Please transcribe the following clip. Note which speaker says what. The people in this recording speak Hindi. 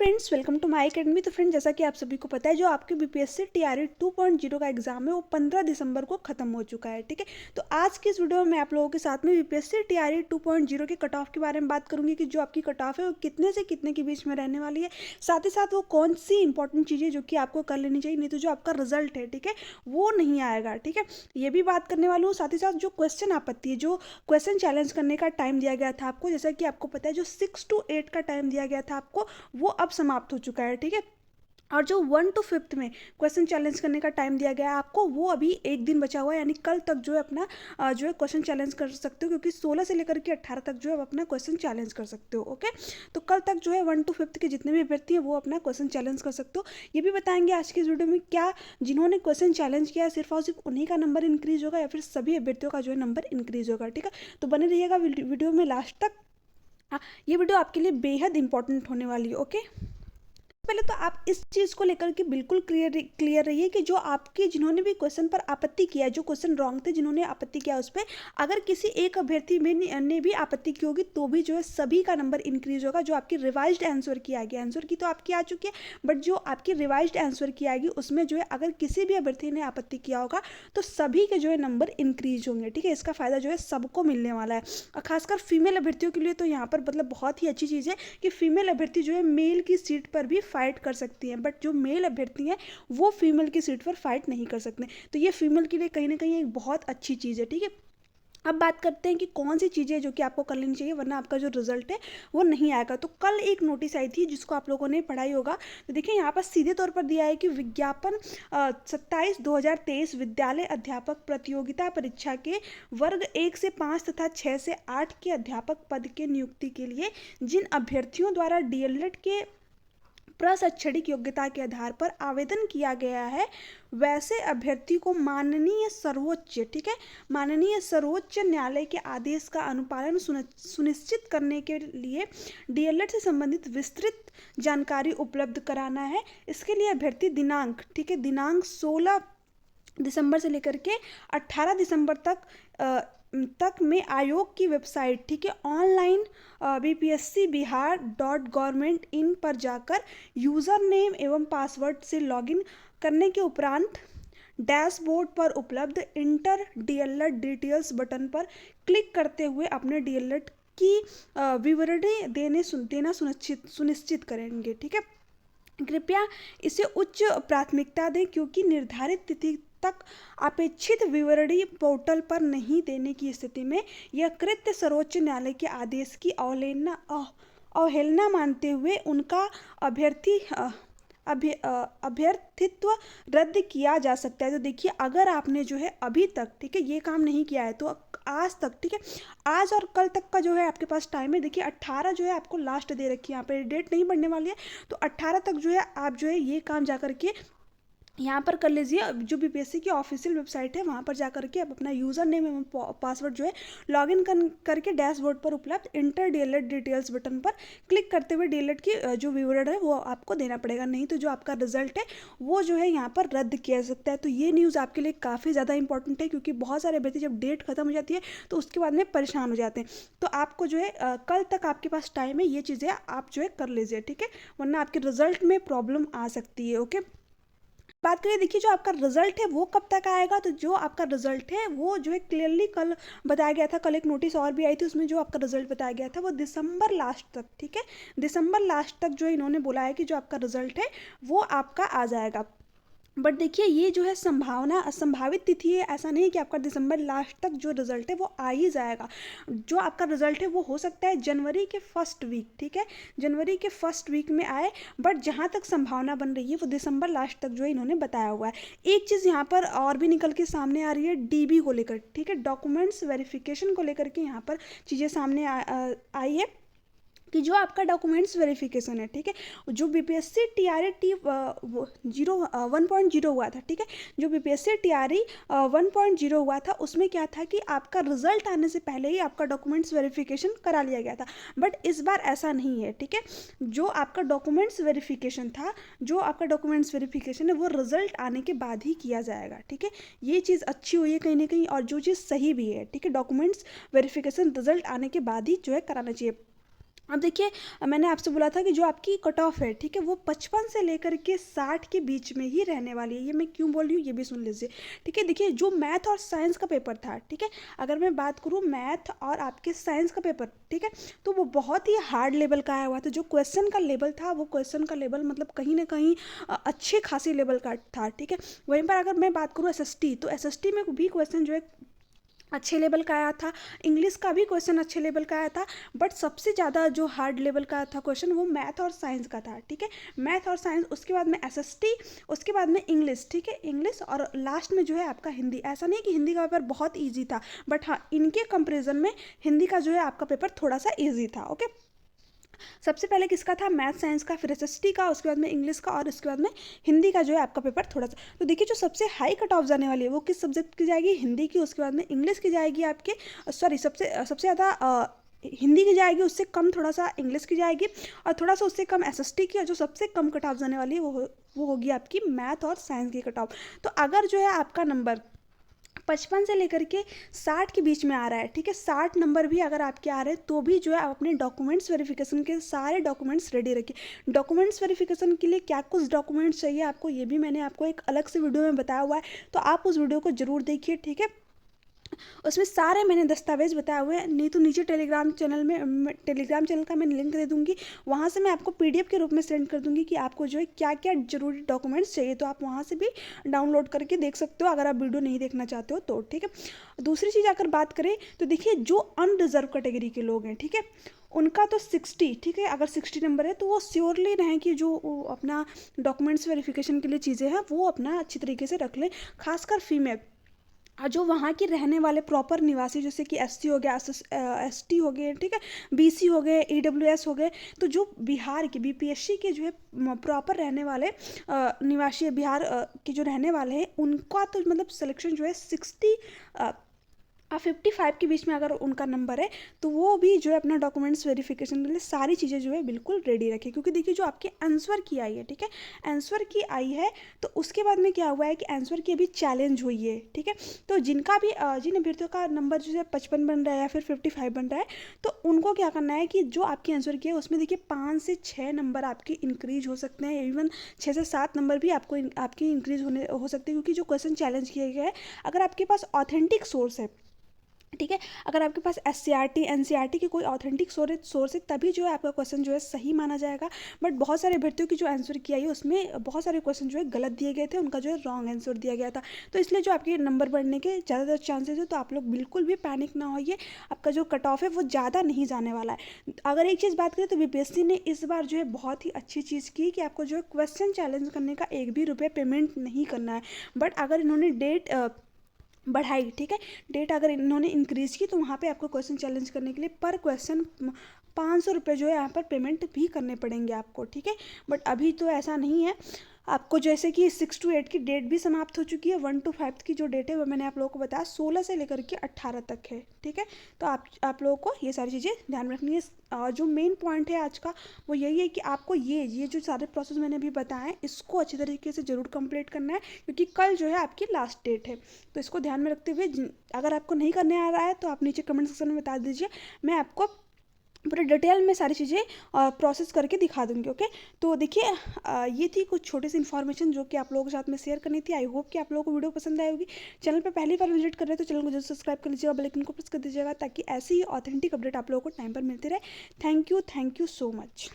Speaker 1: Friends, welcome to my academy. तो फ्रेंड्स, जैसा कि आप सभी को पता है, जो आपके बीपीएससी टीआरई 2.0 का एग्जाम है वो 15 दिसंबर को खत्म हो चुका है। ठीक है, तो आज की इस वीडियो में मैं आप लोगों के साथ में बीपीएससी टीआरई 2.0 के कट ऑफ के बारे में बात करूंगी कि जो आपकी कट ऑफ है वो कितने से कितने के बीच में रहने वाली है। साथ ही साथ वो कौन सी इंपॉर्टेंट चीज़ें जो कि आपको कर लेनी चाहिए, नहीं तो जो आपका रिजल्ट है, ठीक है, वो नहीं आएगा। ठीक है, ये भी बात करने वाली हूँ। साथ ही साथ जो क्वेश्चन आपत्ति है, जो क्वेश्चन चैलेंज करने का टाइम दिया गया था आपको, जैसा कि आपको पता है जो 6 to 8 का टाइम दिया गया था आपको, वो अब समाप्त हो चुका है। ठीक है, और जो 1 to 5 में क्वेश्चन चैलेंज करने का टाइम दिया गया है आपको, वो अभी एक दिन बचा हुआ है, यानी कल तक जो है अपना जो है क्वेश्चन चैलेंज कर सकते हो, क्योंकि 16 से लेकर के 18 तक जो है अपना क्वेश्चन चैलेंज कर सकते हो। ओके, तो कल तक जो है 1 to 5 के जितने भी अभ्यर्थी हैं वो अपना क्वेश्चन चैलेंज कर सकते हो। ये भी बताएंगे आज की इस वीडियो में, क्या जिन्होंने क्वेश्चन चैलेंज किया है सिर्फ और सिर्फ उन्हीं का नंबर इंक्रीज होगा या फिर सभी अभ्यर्थियों का जो है नंबर इंक्रीज होगा। ठीक है, तो बने रहिएगा वीडियो में लास्ट तक। हाँ, ये वीडियो आपके लिए बेहद इंपॉर्टेंट होने वाली है। ओके, पहले तो आप इस चीज़ को लेकर के बिल्कुल क्लियर रहिए कि जो आपके जिन्होंने भी क्वेश्चन पर आपत्ति किया है, जो क्वेश्चन रॉन्ग थे जिन्होंने आपत्ति किया उस पर, अगर किसी एक अभ्यर्थी में ने भी आपत्ति की होगी तो भी जो है सभी का नंबर इंक्रीज होगा। जो आपकी रिवाइज्ड आंसर की आएगी, आंसर की तो आपकी आ चुकी है, बट जो आपकी रिवाइज्ड आंसर की आएगी उसमें जो है अगर किसी भी अभ्यर्थी ने आपत्ति किया होगा तो सभी के जो है नंबर इंक्रीज होंगे। ठीक है, इसका फायदा जो है सबको मिलने वाला है, और खासकर फीमेल अभ्यर्थियों के लिए तो यहाँ पर मतलब बहुत ही अच्छी चीज़ है कि फीमेल अभ्यर्थी जो है मेल की सीट पर भी फाइट कर सकती हैं, बट जो मेल अभ्यर्थी हैं वो फीमेल की सीट पर फाइट नहीं कर सकते। तो ये फीमेल के लिए कहीं ना कहीं एक बहुत अच्छी चीज़ है। ठीक है, अब बात करते हैं कि कौन सी चीज़ें जो कि आपको कर लेनी चाहिए, वरना आपका जो रिजल्ट है वो नहीं आएगा। तो कल एक नोटिस आई थी जिसको आप लोगों ने पढ़ाई होगा। तो देखिए यहाँ पर सीधे तौर पर दिया है कि विज्ञापन 27/2023 विद्यालय अध्यापक प्रतियोगिता परीक्षा के वर्ग 1 से 5 तथा 6 से 8 के अध्यापक पद के नियुक्ति के लिए जिन अभ्यर्थियों द्वारा डीएलएड के प्रशैक्षणिक योग्यता के आधार पर आवेदन किया गया है, वैसे अभ्यर्थी को माननीय सर्वोच्च, ठीक है, माननीय सर्वोच्च न्यायालय के आदेश का अनुपालन सुनिश्चित करने के लिए डीएलएड से संबंधित विस्तृत जानकारी उपलब्ध कराना है। इसके लिए अभ्यर्थी दिनांक, ठीक है, दिनांक 16 दिसंबर से लेकर के 18 दिसंबर तक में आयोग की वेबसाइट, ठीक है, ऑनलाइन bpscbihar.gov.in पर जाकर यूज़र नेम एवं पासवर्ड से लॉगिन करने के उपरांत डैशबोर्ड पर उपलब्ध इंटर डीएलएड डिटेल्स बटन पर क्लिक करते हुए अपने डीएलएड की विवरणी देना सुनिश्चित करेंगे। ठीक है, कृपया इसे उच्च प्राथमिकता दें, क्योंकि निर्धारित तिथि तक अपेक्षित विवरणी पोर्टल पर नहीं देने की स्थिति में यह कृत्य सर्वोच्च न्यायालय के आदेश की अवहेलना मानते हुए उनका अभ्यर्थित्व रद्द किया जा सकता है। तो देखिए, अगर आपने जो है अभी तक, ठीक है, ये काम नहीं किया है तो आज तक, ठीक है, आज और कल तक का जो है आपके पास टाइम है। देखिए 18 जो है आपको लास्ट दे रखी है, यहाँ पे डेट नहीं बढ़ने वाली है, तो 18 तक जो है आप जो है ये काम जा करके यहाँ पर कर लीजिए। जो बीपीएससी की ऑफिशियल वेबसाइट है वहाँ पर जा करके आप अपना यूज़र नेम एवं पासवर्ड जो है लॉगिन करके डैशबोर्ड पर उपलब्ध इंटर डीएलएड डिटेल्स बटन पर क्लिक करते हुए डीएलएड की जो विवरण है वो आपको देना पड़ेगा, नहीं तो जो आपका रिजल्ट है वो जो है यहाँ पर रद्द किया जा सकता है। तो ये न्यूज़ आपके लिए काफ़ी ज़्यादा इंपॉर्टेंट है, क्योंकि बहुत सारे अभ्यर्थी जब डेट खत्म हो जाती है तो उसके बाद में परेशान हो जाते हैं। तो आपको जो है कल तक आपके पास टाइम है, ये चीज़ें आप जो है कर लीजिए। ठीक है, वरना आपके रिजल्ट में प्रॉब्लम आ सकती है। ओके, बात करें, देखिए जो आपका रिजल्ट है वो कब तक आएगा। तो जो आपका रिजल्ट है वो जो है क्लियरली कल बताया गया था, कल एक नोटिस और भी आई थी, उसमें जो आपका रिजल्ट बताया गया था वो दिसंबर लास्ट तक, ठीक है, दिसंबर लास्ट तक जो इन्होंने बोला है कि जो आपका रिजल्ट है वो आपका आ जाएगा। बट देखिए ये जो है संभावित तिथि है, ऐसा नहीं कि आपका दिसंबर लास्ट तक जो रिजल्ट है वो आ ही जाएगा। जो आपका रिजल्ट है वो हो सकता है जनवरी के फर्स्ट वीक, ठीक है, जनवरी के फर्स्ट वीक में आए, बट जहाँ तक संभावना बन रही है वो दिसंबर लास्ट तक जो है इन्होंने बताया हुआ है। एक चीज़ यहाँ पर और भी निकल के सामने आ रही है डीबी को लेकर, ठीक है, डॉक्यूमेंट्स वेरिफिकेशन को लेकर के यहाँ पर चीज़ें सामने आई है कि जो आपका डॉक्यूमेंट्स वेरिफिकेशन है, ठीक है, जो बीपीएससी टीआरई 1.0 हुआ था, ठीक है, जो बीपीएससी टीआरई 1.0 हुआ था उसमें क्या था कि आपका रिजल्ट आने से पहले ही आपका डॉक्यूमेंट्स वेरिफिकेशन करा लिया गया था, बट इस बार ऐसा नहीं है। ठीक है, जो आपका डॉक्यूमेंट्स वेरिफिकेशन था, जो आपका डॉक्यूमेंट्स वेरिफिकेशन है वो रिजल्ट आने के बाद ही किया जाएगा। ठीक है, ये चीज़ अच्छी हुई है कहीं ना कहीं, और जो चीज़ सही भी है, ठीक है, डॉक्यूमेंट्स वेरिफिकेशन रिजल्ट आने के बाद ही जो है कराना चाहिए। अब देखिए, मैंने आपसे बोला था कि जो आपकी कट ऑफ है, ठीक है, वो 55 से लेकर के 60 के बीच में ही रहने वाली है। ये मैं क्यों बोल रही हूँ ये भी सुन लीजिए, ठीक है। देखिए, जो मैथ और साइंस का पेपर था, ठीक है, अगर मैं बात करूँ मैथ और आपके साइंस का पेपर, ठीक है, तो वो बहुत ही हार्ड लेवल का आया हुआ था। जो क्वेश्चन का लेवल था, वो क्वेश्चन का लेवल मतलब कहीं ना कहीं अच्छे खासी लेवल का था, ठीक है। वहीं पर अगर मैं बात करूँ एसएसटी, तो एसएसटी में भी क्वेश्चन जो है अच्छे लेवल का आया था। इंग्लिश का भी क्वेश्चन अच्छे लेवल का आया था। बट सबसे ज़्यादा जो हार्ड लेवल का था क्वेश्चन, वो मैथ और साइंस का था, ठीक है। मैथ और साइंस, उसके बाद में एसएसटी, उसके बाद में इंग्लिश, ठीक है, इंग्लिश, और लास्ट में जो है आपका हिंदी। ऐसा नहीं कि हिंदी का पेपर बहुत ईजी था, बट हाँ, इनके कंपेरिजन में हिंदी का जो है आपका पेपर थोड़ा सा ईजी था, ओके। सबसे पहले किसका था, मैथ साइंस का, फिर एसएसटी का, उसके बाद में इंग्लिश का, और उसके बाद में हिंदी का जो है आपका पेपर थोड़ा सा। तो देखिए, जो सबसे हाई कट ऑफ जाने वाली है वो किस सब्जेक्ट की जाएगी, हिंदी की, उसके बाद में इंग्लिश की जाएगी आपके, सॉरी, सबसे सबसे ज़्यादा हिंदी की जाएगी, उससे कम थोड़ा सा इंग्लिश की जाएगी, और थोड़ा सा उससे कम एसएसटी की, और जो सबसे कम कट ऑफ जाने वाली है वो होगी आपकी मैथ और साइंस की कट ऑफ। तो अगर जो है आपका नंबर 55 से लेकर के 60 के बीच में आ रहा है, ठीक है, 60 नंबर भी अगर आपके आ रहे हैं, तो भी जो है आप अपने डॉक्यूमेंट्स वेरिफिकेशन के सारे डॉक्यूमेंट्स रेडी रखिए। डॉक्यूमेंट्स वेरिफिकेशन के लिए क्या कुछ डॉक्यूमेंट्स चाहिए आपको, ये भी मैंने आपको एक अलग से वीडियो में बताया हुआ है, तो आप उस वीडियो को जरूर देखिए, ठीक है। उसमें सारे मैंने दस्तावेज बताए हुए हैं। नहीं तो नीचे टेलीग्राम चैनल का मैं लिंक दे दूँगी, वहाँ से मैं आपको पीडीएफ के रूप में सेंड कर दूँगी कि आपको जो है क्या क्या जरूरी डॉक्यूमेंट्स चाहिए, तो आप वहाँ से भी डाउनलोड करके देख सकते हो अगर आप वीडियो नहीं देखना चाहते हो तो, ठीक है। दूसरी चीज़ अगर बात करें तो देखिए, जो अनरिजर्व कैटेगरी के लोग हैं, ठीक है, उनका तो 60, ठीक है, अगर 60 नंबर है तो वो श्योरली रहें कि जो अपना डॉक्यूमेंट्स वेरिफिकेशन के लिए चीज़ें हैं वो अपना अच्छी तरीके से रख लें। खासकर फीमेल, और जो वहाँ के रहने वाले प्रॉपर निवासी, जैसे कि एससी हो गया, एसटी हो गए, ठीक है, बीसी हो गए, ईडब्ल्यूएस हो गए, तो जो बिहार के बीपीएससी के जो है प्रॉपर रहने वाले निवासी बिहार के जो रहने वाले हैं, उनका तो मतलब सिलेक्शन जो है 60 55 के बीच में अगर उनका नंबर है, तो वो भी जो है अपना डॉक्यूमेंट्स वेरिफिकेशन के लिए सारी चीज़ें जो है बिल्कुल रेडी रखें। क्योंकि देखिए, जो आपके आंसर की आई है, ठीक है, आंसर की आई है, तो उसके बाद में क्या हुआ है कि आंसर की अभी चैलेंज हुई है, ठीक है। तो जिनका भी जिन अभ्यर्थियों का नंबर जो है 55 बन रहा है या फिर 55 बन रहा है, तो उनको क्या करना है कि जो आपकी आंसर की है उसमें देखिए 5 से 6 नंबर आपके इंक्रीज हो सकते हैं, इवन 6 से 7 नंबर भी आपकी इंक्रीज हो सकते हैं, क्योंकि जो क्वेश्चन चैलेंज किया गया है, अगर आपके पास ऑथेंटिक सोर्स है, ठीक है, अगर आपके पास एससीईआरटी एनसीईआरटी की कोई ऑथेंटिक सोर्स है, तभी जो है आपका क्वेश्चन जो है सही माना जाएगा। बट बहुत सारे अभ्यर्थियों की जो आंसर किया है उसमें बहुत सारे क्वेश्चन जो है गलत दिए गए थे, उनका जो है रॉन्ग आंसर दिया गया था। तो इसलिए जो आपके नंबर बढ़ने के ज़्यादातर चांसेस है, तो आप लोग बिल्कुल भी पैनिक ना होइए। आपका जो कट ऑफ है वो ज़्यादा नहीं जाने वाला है। अगर एक चीज़ बात करें तो बीपीएससी ने इस बार जो है बहुत ही अच्छी चीज़ की कि आपको जो है क्वेश्चन चैलेंज करने का एक भी रुपये पेमेंट नहीं करना है। बट अगर इन्होंने डेट बढ़ाई, ठीक है, डेट अगर इन्होंने इंक्रीज़ की, तो वहाँ पे आपको क्वेश्चन चैलेंज करने के लिए पर क्वेश्चन 500 रुपये जो है यहाँ पर पेमेंट भी करने पड़ेंगे आपको, ठीक है। बट अभी तो ऐसा नहीं है। आपको जैसे कि 6 to 8 की डेट भी समाप्त हो चुकी है, 1 to 5 की जो डेट है वो मैंने आप लोगों को बताया 16 से लेकर के 18 तक है, ठीक है। तो आप लोगों को ये सारी चीज़ें ध्यान में रखनी है। जो मेन पॉइंट है आज का वो यही है कि आपको ये जो सारे प्रोसेस मैंने अभी बताए हैं, इसको अच्छी तरीके से ज़रूर कंप्लीट करना है, क्योंकि कल जो है आपकी लास्ट डेट है। तो इसको ध्यान में रखते हुए अगर आपको नहीं करने आ रहा है तो आप नीचे कमेंट सेक्शन में बता दीजिए, मैं आपको पूरे डिटेल में सारी चीज़ें प्रोसेस करके दिखा दूँगी, ओके। तो देखिए, ये थी कुछ छोटी सी इन्फॉर्मेशन जो कि आप लोगों के साथ में शेयर करनी थी। आई होप कि आप लोगों को वीडियो पसंद आई होगी। चैनल पे पहली बार विजिट कर रहे हैं तो चैनल को जरूर सब्सक्राइब कर लीजिएगा, बेल आइकन को प्रेस कर दीजिएगा, ताकि ऐसी ही ऑथेंटिक अपडेट आप लोगों को टाइम पर मिलती रहे। Thank you so much.